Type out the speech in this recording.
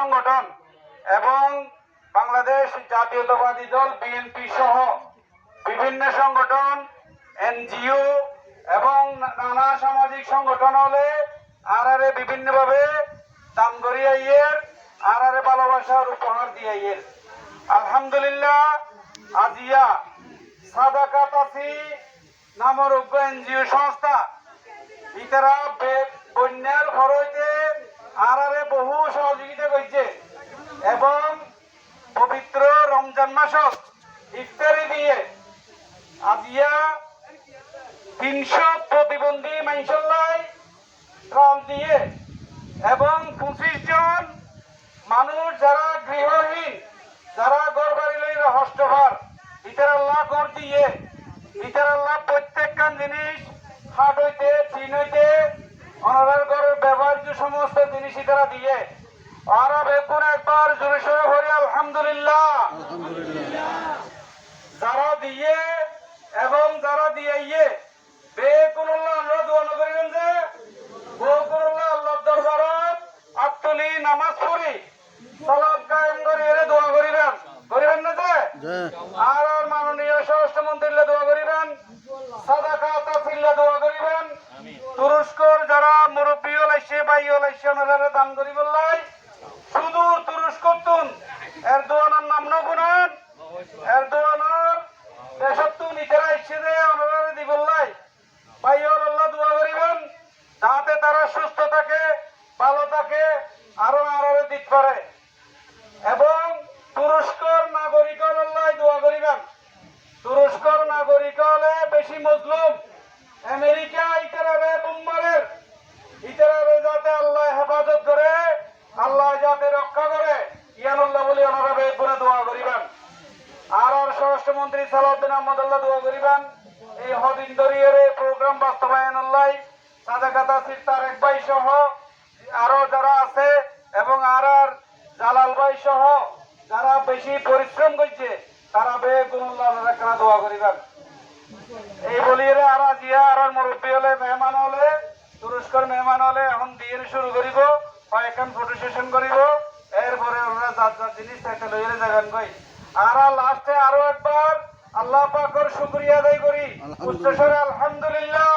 সংগঠন এবং বাংলাদেশ জাতীয়তাবাদী দল বিএনপি সহ বিভিন্ন সংগঠন, এনজিও এবং নানা সামাজিক সংগঠন হলে আরারে বিভিন্নভাবে দান করিয়াইয়ের আরারে ভালোবাসার উপহার দিয়াইয়ের। আলহামদুলিল্লাহ আজিয়া সাদাকাত আসি নামের উগ্র এনজিও সংস্থা ইতারা বন্যার খরচে আরারে বহু সহযোগিতা করছে এবং পবিত্র রমজান মাসত ইফতারি দিয়ে আজিয়া 300 প্রতিবন্ধী মাইনসল্লাই ত্রাণ দিয়ে এবং 25 জন মানুষ যারা গৃহহীন, যারা ঘর বাড়ি লইলে হস্তভার ইতারাল্লাহ ঘর দিয়ে ইতারাল্লাহ প্রত্যেকখান জিনিস হাট হইতে চিন হইতে অনারার ঘরের ব্যবহার্য সমস্ত জিনিস ইতারা দিয়ে আর বেগুন একবার জোরে সোরে ভরি আলহামদুলিল্লাহ। যারা দিয়ে এবং যারা দিয়ে বেকুনুল্লাহ আমরা দোয়া করিবেন যে বেকুনুল্লাহ আল্লাহর দরবারত আত্মলি নামাজ পড়ি সালাত কায়েম করি এর দোয়া করিবেন না যে আর মাননীয় স্বরাষ্ট্রমন্ত্রীলে দোয়া করিবেন, সাদাকাত আসিল্লা দোয়া করিবেন, তুরস্কর যারা মুরব্বী লাইছে ভাই লাইছে ওনারা দান করিবেন লাই সুদূর তুরস্ক তুন এরদোয়ানের নাম নগুনন এরদোয়ানের দেশতুন ইতারা ইচ্ছে দে ওনারা দিবেন লাই ভাই আল্লাহ দোয়া করিবেন যাতে তারা সুস্থ থাকে, ভালো থাকে, আরো দিতে পারে এবং তুরস্কর নাগরিক আল্লাহ দোয়া করিবেন। তুরস্কর নাগরিক হলে বেশি মজলুম আমেরিকা ইতারারে বুম্মারের ইতারারে যাতে আল্লাহ হেফাজত করে, আল্লাহ যাতে রক্ষা করে ইয়ানুল্লাহ বলি ওনারা বেগুনে দোয়া করিবেন। আর স্বরাষ্ট্রমন্ত্রী সালাউদ্দিন আহমদ আল্লাহ দোয়া করিবেন এই হদিন দরিয়ের প্রোগ্রাম বাস্তবায়ন আল্লাহ সাদাকাত আসির তারেক ভাই সহ আরো যারা আছে এবং আর জালাল ভাই সহ যারা বেশি পরিশ্রম করছে তারা বেগুনুল্লাহ কেনা দোয়া করিবেন। এই বলিয়ে আর জিয়া আর মুরব্বী হলে মেহমান হলে তুরস্কর মেহমান হলে এখন দিয়ে শুরু করিব, কয়েকখান ফটো সেশন করিব, এরপরে ওরা যার যার জিনিস থাকতে লইয়ে যাবেন ভাই। আর লাস্টে আরো একবার আল্লাহ পাকের শুকরিয়া আদায় করি উচ্চস্বরে আলহামদুলিল্লাহ।